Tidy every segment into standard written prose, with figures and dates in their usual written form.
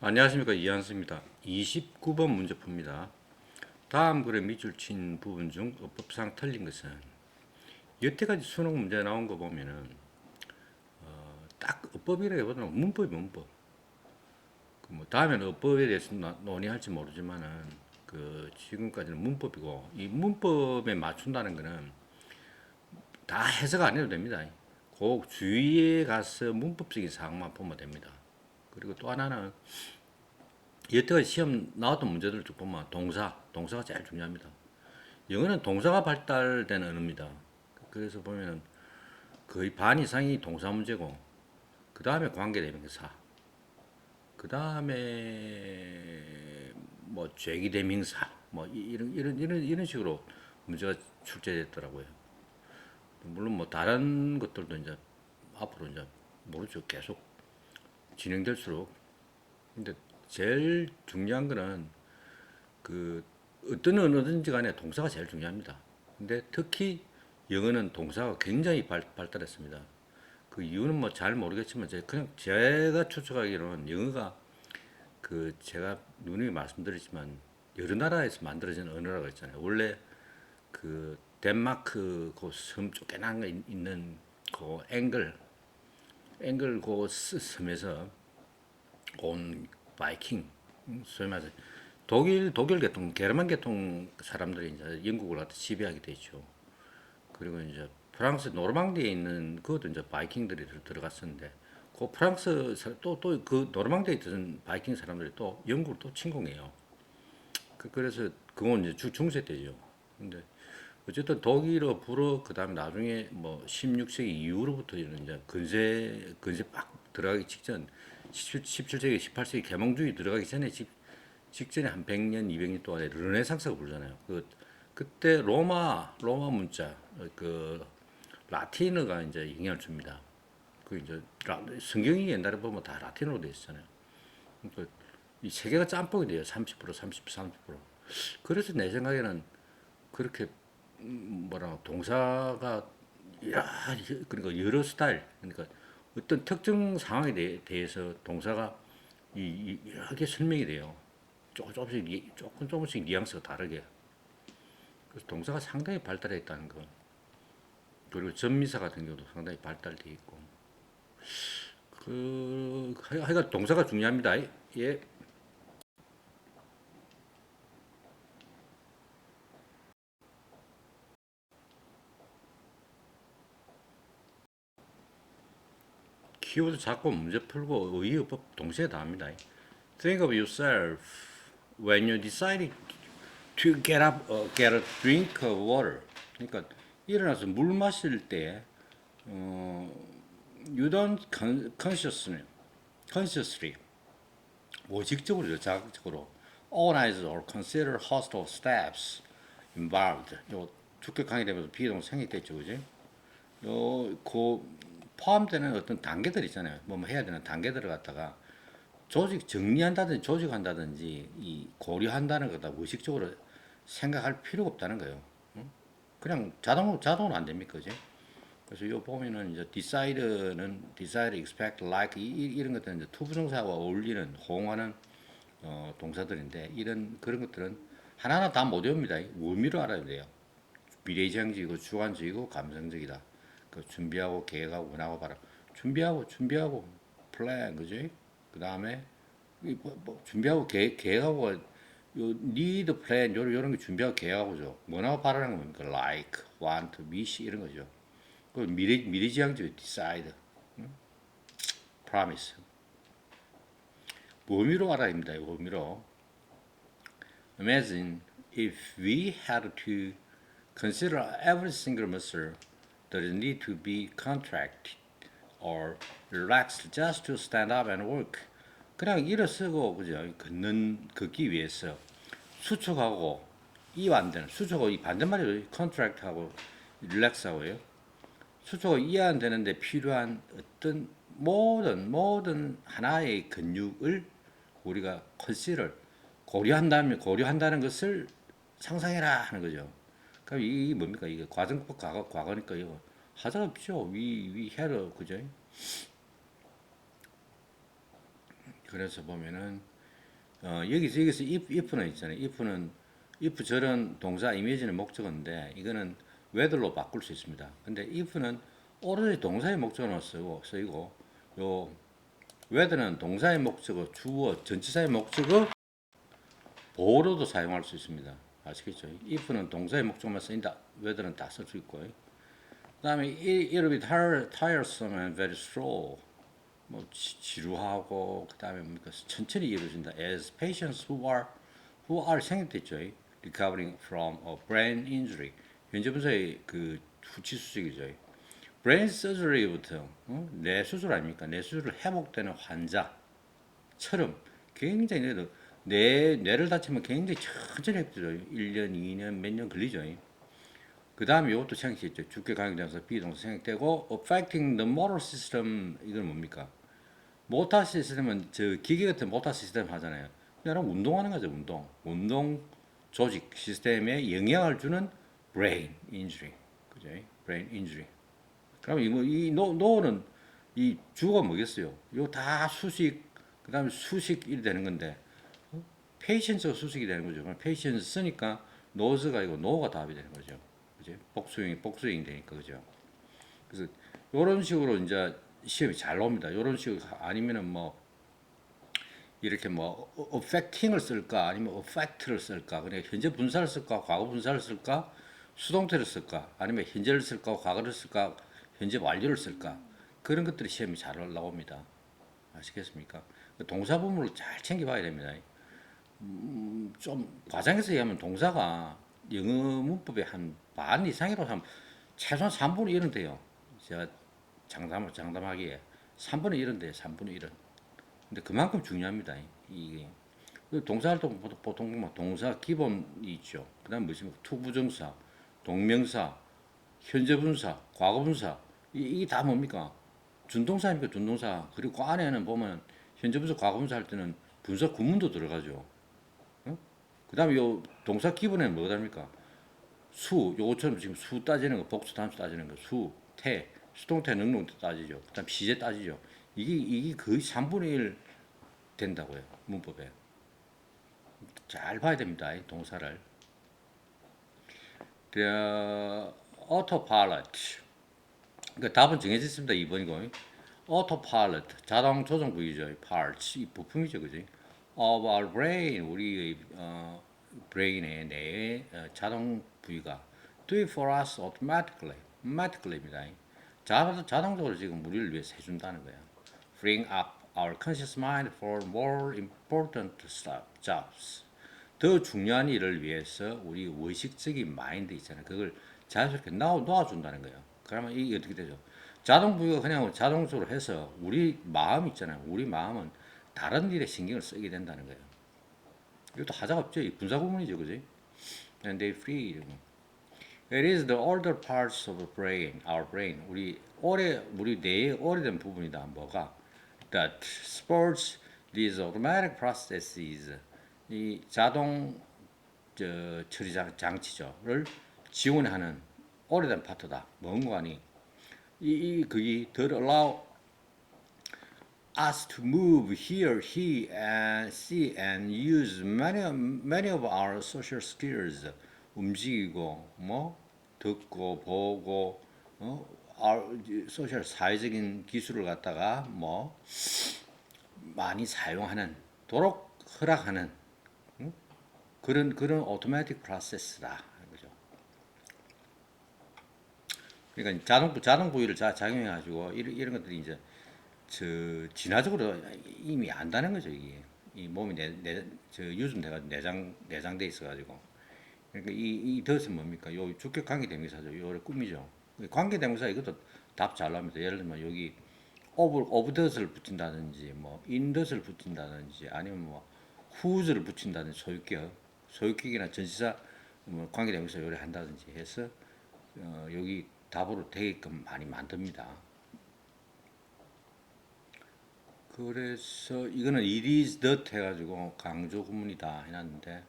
안녕하십니까, 이한수입니다. 29번 문제 풉니다. 다음 글에 밑줄 친 부분 중 어법상 틀린 것은, 여태까지 수능 문제 나온 거 보면은 딱 어법이라기보다는 문법. 그뭐 다음에는 어법에 대해서 논의할지 모르지만은 그 지금까지는 문법이고, 이 문법에 맞춘다는 거는 다 해석 안 해도 됩니다. 그 주위에 가서 문법적인 사항만 보면 됩니다. 그리고 또 하나는 여태까지 시험 나왔던 문제들 쭉 보면 동사가 제일 중요합니다. 영어는 동사가 발달된 언어입니다. 그래서 보면 거의 반 이상이 동사 문제고, 그 다음에 관계대명사, 그 다음에 뭐 죄기대명사, 뭐 이런 식으로 문제가 출제됐더라고요. 물론 뭐 다른 것들도 이제 앞으로 이제 모르죠. 계속 진행될수록. 근데 제일 중요한 거는 그 어떤 언어든지 간에 동사가 제일 중요합니다. 근데 특히 영어는 동사가 굉장히 발달했습니다. 그 이유는 뭐 잘 모르겠지만 그냥 제가 추측하기로는 영어가 그 제가 누누이 말씀드리지만 여러 나라에서 만들어진 언어라고 했잖아요. 원래 그 덴마크 그 섬 쪼개난 거 있는 그 앵글 그 섬에서 온 바이킹, 소위 말해서 독일 계통, 게르만 계통 사람들이 이제 영국을 갖다 지배하게 되죠. 그리고 이제 프랑스 노르망디에 있는 그것도 이제 바이킹들이 들어갔었는데, 그 프랑스 또또 그 노르망디에 있던 바이킹 사람들이 또 영국을 또 침공해요. 그래서 그건 이제 중세 때죠. 근데 어쨌든 독일어, 불어, 그 다음에 나중에 뭐 16세기 이후로부터 이제 근세 빡 들어가기 직전, 17세기, 18세기 계몽주의 들어가기 전에 직전에 한 100년, 200년 동안에 르네상스가 불잖아요. 그때 로마 문자, 그 라틴어가 이제 영향을 줍니다. 그 이제 성경이 옛날에 보면 다 라틴어로 되어 있잖아요. 그러니까 이 세계가 짬뽕이 돼요. 30%, 30%. 그래서 내 생각에는 그렇게 뭐라 동사가 그러니까 여러 스타일, 그러니까 어떤 특정 상황에 대해서 동사가 여러 개 설명이 돼요. 조금씩 뉘앙스가 다르게. 그래서 동사가 상당히 발달해 있다는 거. 그리고 전미사 같은 경우도 상당히 발달돼 있고. 하여간 동사가 중요합니다. 예. 키워드 잡고 문제 풀고 의의어법 동시에 다 합니다. Think of yourself when you decide to get a drink of water. 그러니까 일어나서 물 마실 때 어, you don't consciously 무의식적으로 자극적으로 organize or consider host of steps involved. 요 주격항이 되면서 비동 생략됐죠, 그지? 그 포함되는 어떤 단계들 있잖아요. 뭐 해야 되는 단계들을 갖다가 조직 정리한다든지 조직한다든지 이 고려한다는 거다 무의식적으로 생각할 필요가 없다는 거예요. 그냥 자동으로 안 됩니까, 그지? 그래서 요 보면은 이제 decide, expect, like 이런 것들은 이제 투부정사와 어울리는 호응하는 동사들인데, 이런 그런 것들은 하나하나 다 못 외웁니다. 의미로 알아야 돼요. 미래지향적이고 주관적이고 감성적이다. 그 준비하고 계획하고 원하고 바라. 준비하고 플랜, 그지? 그 다음에 준비하고 계획하고 요 need, plan 요런 게 준비하고 계획하고죠. 뭐라고 바라는 겁니까? like, want, wish 이런 거죠. 그 미래지향적 decide, promise. 의미로 알아야 됩니다. 의미로. Imagine if we had to consider every single muscle that need to be contracted or relaxed just to stand up and walk. 그냥 일어서고 그죠? 걷기 위해서 수축하고 이 안 되는 수축하고 이 반대말이에요. contract하고 relax하고요. 수축하고 이해 안 되는데 필요한 어떤 모든 하나의 근육을 우리가 consider 고려한다는 것을 상상해라 하는 거죠. 그럼 이게 뭡니까? 이게 과정법 과거니까 이거 하자 없죠. 위 해로 그죠? 그래서 보면은 여기서 if는 있잖아요. if 저런 동사 이미지는 목적어인데 이거는 whether로 바꿀 수 있습니다. 근데 if는 오로지 동사의 목적어로 쓰이고 요 whether는 동사의 목적어, 주어, 전치사의 목적어 보호로도 사용할 수 있습니다. 아시겠죠? if는 동사의 목적어만 쓰인다. whether는 다 쓸 수 있고. 그다음에 it'll be tiresome and very slow. 뭐 지루하고 그다음에 뭡니까 천천히 이루어진다. As patients who are 생략됐죠. Recovering from a brain injury. 현재 분사의 그 후치 수식이죠. brain surgery부터 뇌 수술 아닙니까? 뇌 수술을 회복되는 환자처럼 굉장히 뇌를 다치면 굉장히 천천히 회복되죠. 1년, 2년, 몇 년 걸리죠. 그 다음에 이것도 생략했죠. 주격 강조동사 비동사 생략되고 affecting the motor system 이건 뭡니까? 모터 시스템은 저 기계 같은 모터 시스템 하잖아요. 그냥 운동하는 거죠, 운동 조직 시스템에 영향을 주는 brain injury, 그죠? brain injury. 그럼 이 노는 이 주가 뭐겠어요? 이거 다 수식, 그다음에 수식이 되는 건데 patients가 수식이 되는 거죠. 그럼 patients 쓰니까 knows가 이고 know가 답이 되는 거죠. 그죠? 복수형이 되니까 그죠? 그래서 이런 식으로 이제 시험이 잘 나옵니다. 이런 식으로 아니면은 뭐 이렇게 뭐 affecting을 쓸까 아니면 affect를 쓸까 그냥 현재 분사를 쓸까 과거 분사를 쓸까 수동태를 쓸까 아니면 현재를 쓸까 과거를 쓸까 현재 완료를 쓸까 그런 것들이 시험이 잘 나옵니다. 아시겠습니까? 동사 부분을 잘 챙겨봐야 됩니다. 좀 과장해서 얘기하면 동사가 영어 문법의 한 반 이상이라고 하면 최소한 3분의 1은 돼요. 제가 장담하기에 3분의 1은 돼요. 3분의 1은. 근데 그만큼 중요합니다. 이게 동사활동 보통 뭐 동사 기본이 있죠. 그다음 뭐 있습니까? 투부정사, 동명사, 현재분사, 과거분사 이게 다 뭡니까? 준동사입니까? 준동사. 그리고 그 안에는 보면 현재분사, 과거분사 할 때는 분사 구문도 들어가죠. 어? 그다음에 요 동사 기본에는 뭐가 다릅니까? 수, 요거처럼 지금 수 따지는 거, 복수 단수 따지는 거, 수, 태, 수동태, 능동태 따지죠. 그다음 시제 따지죠. 이게 거의 3분의 1 된다고요. 문법에. 잘 봐야 됩니다. 이 동사를. autopilot. 그 답은 정해져 있습니다. 2번이고. autopilot. 자동 조종 부위죠. parts. 이 부품이죠. 그지? of our brain. 우리의 brain의 뇌의 자동 부위가 do it for us automatically. automatically입니다. 자동적으로 지금 우리를 위해서 해준다는 거야. freeing up our conscious mind for more important jobs. 더 중요한 일을 위해서 우리 의식적인 마인드 있잖아요. 그걸 자연스럽게 놓아준다는 거예요. 그러면 이게 어떻게 되죠? 자동 부여가 그냥 자동적으로 해서 우리 마음 있잖아요. 우리 마음은 다른 일에 신경을 쓰게 된다는 거예요. 이것도 하자가 없죠. 이 분사 구문이죠, 그지? And they free. It is the older parts of the brain, our brain. 우리 뇌의 오래된 부분이다. 뭐가? That supports these automatic processes. 이 자동 처리 장치죠를 지원하는 오래된 파트다. 뭔가니 그게 that allow us to move, hear, and see and use many of our social skills. 움직이고 뭐 듣고 보고 소셜 사회적인 기술을 갖다가 뭐 많이 사용하는 도록 허락하는 그런 오토매틱 프로세스다. 그죠? 그러니까 자동 부위를 작용해 가지고 이런 것들이 이제 진화적으로 이미 안다는 거죠. 이게 이 몸이 유전돼가 내장돼 있어가지고 그러니까 이 덫은 뭡니까? 요 주격 관계 대명사죠. 요래 꿈이죠. 관계 대명사 이것도 답 잘 나옵니다. 예를 들면 여기 오브 덫을 붙인다든지 뭐 인 덫을 붙인다든지 아니면 뭐 후즈를 붙인다든지 소유격이나 전치사 뭐 관계 대명사 요래 한다든지 해서 여기 답으로 되게끔 많이 만듭니다. 그래서 이거는 it is that 해가지고 강조 구문이다 해놨는데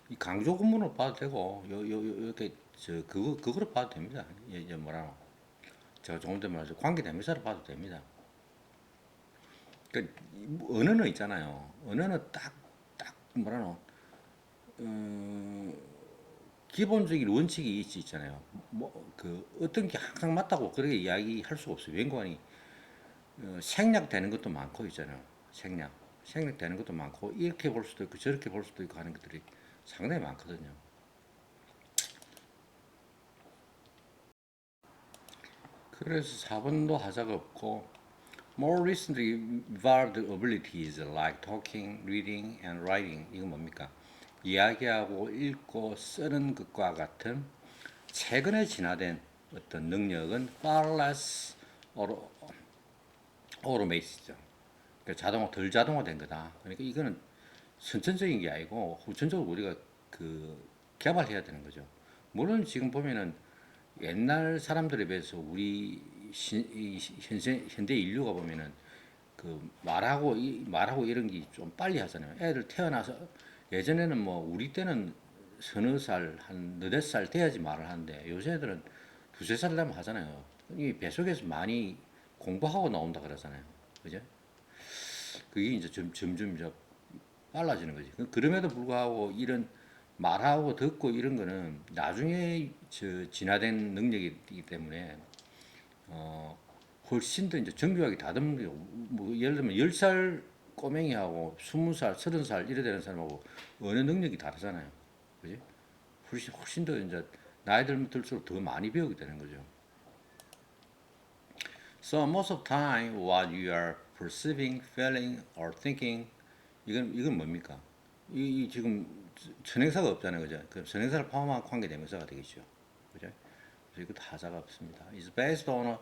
이 강조 구문으로 봐도 되고 이렇게 그거로 봐도 됩니다. 이제 뭐라노? 제가 조금 전에 말해서 관계 대명사로 봐도 됩니다. 그러니까 언어는 있잖아요. 언어는 딱 뭐라노 기본적인 원칙이 있잖아요. 뭐 그 어떤 게 항상 맞다고 그렇게 이야기할 수가 없어요. 웬관이 생략되는 것도 많고 있잖아요. 생략되는 것도 많고 이렇게 볼 수도 있고 저렇게 볼 수도 있고 하는 것들이 상당히 많거든요. 그래서 4번도 하자가 없고 more recently evolved abilities like talking, reading, and writing 이건 뭡니까? 이야기하고 읽고 쓰는 것과 같은 최근에 진화된 어떤 능력은 far less automated죠. 그러니까 덜 자동화된 거다. 그러니까 이거는 선천적인 게 아니고 후천적으로 우리가 그 개발해야 되는 거죠. 물론 지금 보면은 옛날 사람들에 비해서 우리 현대 인류가 보면은 그 말하고 이런 게 좀 빨리 하잖아요. 애들 태어나서 예전에는 뭐 우리 때는 서너 살, 한 너댓 살 돼야지 말을 하는데 요새 애들은 두세 살 되면 하잖아요. 이 뱃속에서 많이 공부하고 나온다 그러잖아요. 그죠? 그게 이제 점점 이제 빨라지는 거지. 그럼에도 불구하고 이런 말하고 듣고 이런 거는 나중에 진화된 능력이기 때문에 어 훨씬 더 이제 정교하게 다듬는 뭐 예를 들면 10살 꼬맹이하고 20살, 30살 이래 되는 사람하고 언어 능력이 다르잖아요. 그지? 훨씬 더 이제 나이 들수록 더 많이 배우게 되는 거죠. So most of the time what you are perceiving, feeling or thinking 이건 뭡니까? 이 지금 선행사가 없잖아요. 그죠? 그 선행사를 포함한 관계대명사가 되겠죠. 그죠? 그래서 이것도 하자가 없습니다. It's based on a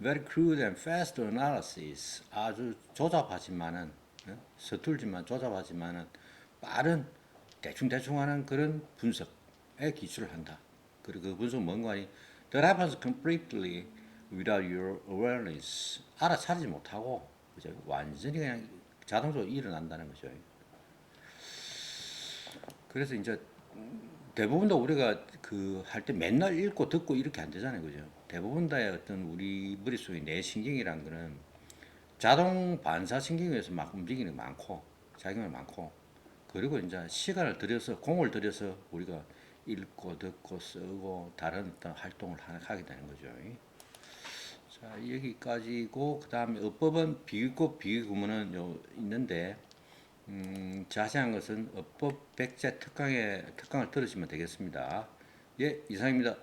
very crude and fast analysis. 아주 조잡하지만은 서툴지만 조잡하지만은 빠른 대충대충 하는 그런 분석에 기초를 한다. 그리고 그 분석은 뭔가 하니 that happens completely without your awareness. 알아차리지 못하고 그죠? 완전히 그냥 자동적으로 일어난다는 거죠. 그래서 이제 대부분 다 우리가 그 할 때 맨날 읽고 듣고 이렇게 안 되잖아요. 그죠? 대부분 다의 어떤 우리 머릿속에 뇌신경이란 거는 자동 반사신경에 의해서 막 움직이는 게 많고 작용이 많고 그리고 이제 시간을 들여서 공을 들여서 우리가 읽고 듣고 쓰고 다른 어떤 활동을 하게 되는 거죠. 자 여기까지고 그 다음에 어법은 비교급 비교구문은 있는데 자세한 것은 어법 백제 특강을 들으시면 되겠습니다. 예, 이상입니다.